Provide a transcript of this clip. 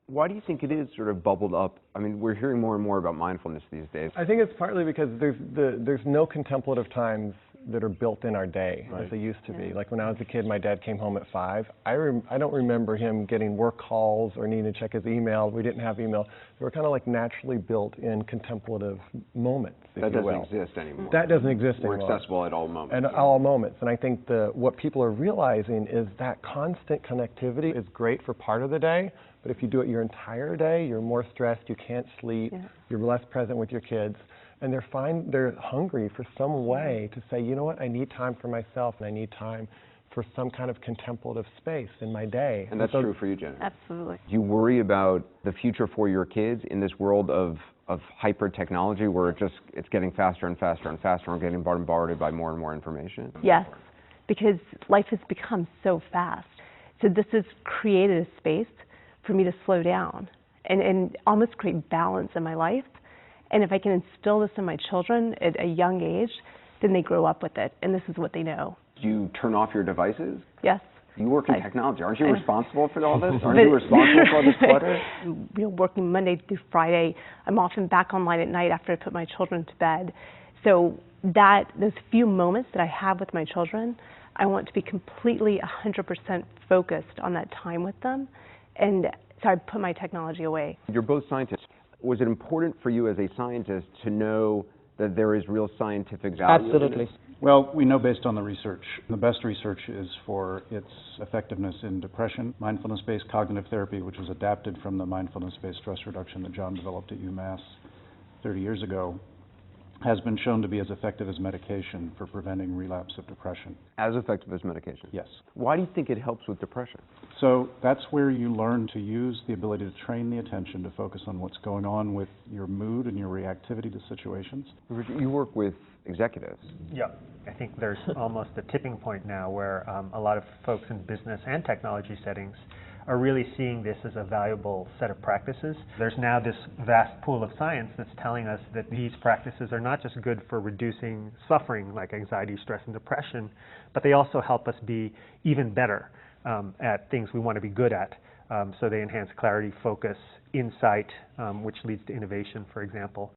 Why do you think it is sort of bubbled up? I mean, we're hearing more and more about mindfulness these days. I think it's partly because there's no contemplative times that are built in our day as they used to be. Like when I was a kid, my dad came home at 5. I don't remember him getting work calls or needing to check his email. We didn't have email. They were kind of like naturally built in contemplative moments, if That you doesn't will. exist anymore. That doesn't exist We're anymore. accessible at all moments. At all moments. And I think what people are realizing is that constant connectivity is great for part of the day, but if you do it your entire day, you're more stressed, you can't sleep, you're less present with your kids. And they're hungry for some way to say, you know what, I need time for myself, and I need time for some kind of contemplative space in my day. And that's true for you, Jenny. Absolutely. Do you worry about the future for your kids in this world of hyper technology where it's getting faster and faster and faster, and we're getting bombarded by more and more information? Yes, because life has become so fast. So this has created a space for me to slow down and almost create balance in my life. And if I can instill this in my children at a young age, then they grow up with it, and this is what they know. Do you turn off your devices? Yes. You work in technology. Aren't you responsible for all this? Aren't you responsible for all this clutter? You know, working Monday through Friday, I'm often back online at night after I put my children to bed. So those few moments that I have with my children, I want to be completely 100% focused on that time with them. And so I put my technology away. You're both scientists. Was it important for you as a scientist to know that there is real scientific value? Absolutely. Well, we know based on the research. The best research is for its effectiveness in depression. Mindfulness-based cognitive therapy, which was adapted from the mindfulness-based stress reduction that John developed at UMass 30 years ago, has been shown to be as effective as medication for preventing relapse of depression. As effective as medication? Yes. Why do you think it helps with depression? So that's where you learn to use the ability to train the attention to focus on what's going on with your mood and your reactivity to situations. You work with executives. Yeah, I think there's almost a tipping point now where a lot of folks in business and technology settings are really seeing this as a valuable set of practices. There's now this vast pool of science that's telling us that these practices are not just good for reducing suffering like anxiety, stress, and depression, but they also help us be even better at things we want to be good at. So they enhance clarity, focus, insight, which leads to innovation, for example.